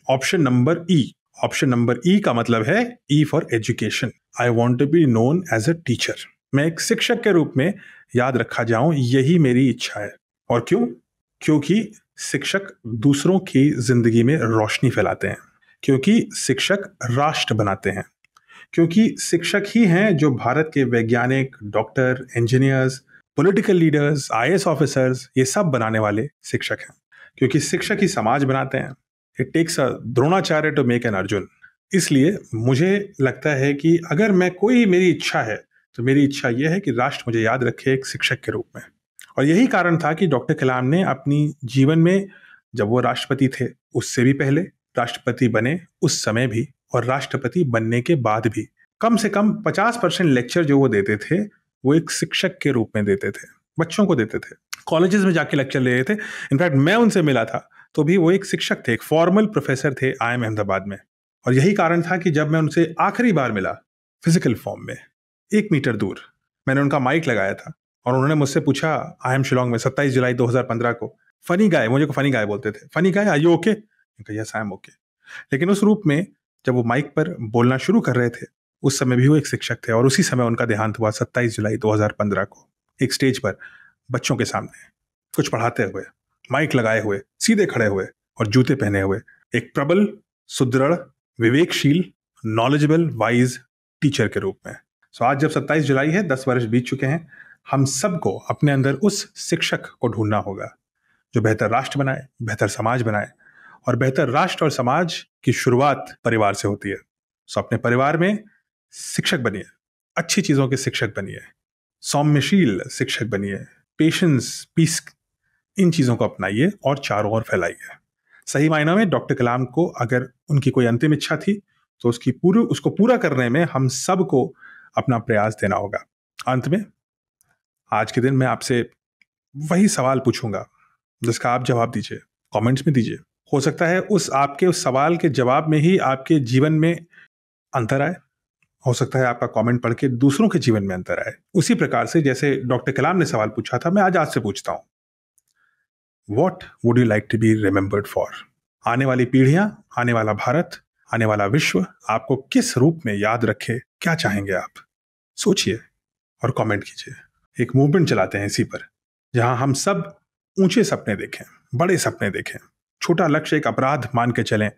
Option number E. Option number E का मतलब है E for education. I want to be known as a teacher. मैं एक शिक्षक के रूप में याद रखा जाऊं, यही मेरी इच्छा है। और क्यों? क्योंकि शिक्षक दूसरों की जिंदगी में रोशनी फैलाते हैं, क्योंकि शिक्षक राष्ट्र बनाते हैं, क्योंकि शिक्षक ही हैं जो भारत के वैज्ञानिक, doctor, engineers, political leaders, IAS officers, ये सब बनाने वाले शिक्षक हैं। क्योंकि शिक्षक ही समाज बनाते हैं। It takes a Dronacharya to make an Arjun. इसलिए मुझे लगता है कि अगर मेरी इच्छा है तो मेरी इच्छा यह है कि राष्ट्र मुझे याद रखे एक शिक्षक के रूप में। और यही कारण था कि डॉक्टर कलाम ने अपनी जीवन में, जब वो राष्ट्रपति थे उससे भी पहले, राष्ट्रपति बने उस समय भी, और राष्ट्रपति बनने के बाद भी कम से कम 50% लेक्चर जो वो देते थे वो एक शिक्षक के रूप में देते थे, बच्चों को देते थे। कॉलेजेस में जाके लेक्चर ले रहे थे। इनफैक्ट मैं उनसे मिला था तो भी वो एक शिक्षक थे, एक फॉर्मल प्रोफेसर थे IIM अहमदाबाद में। और यही कारण था कि जब मैं उनसे आखिरी बार मिला फिजिकल फॉर्म में, 1 मीटर दूर, मैंने उनका माइक लगाया था और उन्होंने मुझसे पूछा IIM शिलोंग में 27 जुलाई 2015 को, फनी गाय, मुझे को फनी गाय बोलते थे, funny guy are you okay? Yes I am okay. लेकिन उस रूप में जब वो माइक पर बोलना शुरू कर रहे थे उस समय भी वो एक शिक्षक थे। और उसी समय उनका देहांत हुआ 27 जुलाई 2015 को, एक स्टेज पर बच्चों के सामने कुछ पढ़ाते हुए, माइक लगाए हुए, सीधे खड़े हुए और जूते पहने हुए, एक प्रबल, सुदृढ़, विवेकशील, नॉलेजेबल, वाइज टीचर के रूप में। सो आज जब 27 जुलाई है, 10 वर्ष बीत चुके हैं, हम सबको अपने अंदर उस शिक्षक को ढूंढना होगा जो बेहतर राष्ट्र बनाए, बेहतर समाज बनाए। और बेहतर राष्ट्र और समाज की शुरुआत परिवार से होती है। सो अपने परिवार में शिक्षक बनिए, अच्छी चीजों के शिक्षक बनिए, सौम्यशील शिक्षक बनिए, पेशेंस, पीस, इन चीजों को अपनाइए और चारों ओर फैलाइए। सही मायनों में डॉक्टर कलाम को अगर उनकी कोई अंतिम इच्छा थी तो उसको पूरा करने में हम सबको अपना प्रयास देना होगा। अंत में आज के दिन मैं आपसे वही सवाल पूछूंगा जिसका आप जवाब दीजिए, कमेंट्स में दीजिए। हो सकता है उस सवाल के जवाब में ही आपके जीवन में अंतर आए। हो सकता है आपका कमेंट पढ़ के दूसरों के जीवन में अंतर आए। उसी प्रकार से जैसे डॉक्टर कलाम ने सवाल पूछा था, मैं आज आपसे पूछता हूं, what would you like to be remembered for? आने वाली पीढ़ियां, आने वाला भारत, आने वाला विश्व आपको किस रूप में याद रखे? क्या चाहेंगे आप? सोचिए और कमेंट कीजिए। एक मूवमेंट चलाते हैं इसी पर, जहां हम सब ऊंचे सपने देखें, बड़े सपने देखें, छोटा लक्ष्य एक अपराध मान के चलें,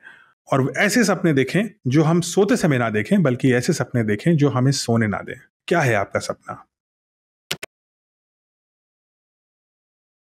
और ऐसे सपने देखें जो हम सोते समय ना देखें, बल्कि ऐसे सपने देखें जो हमें सोने ना दें। क्या है आपका सपना?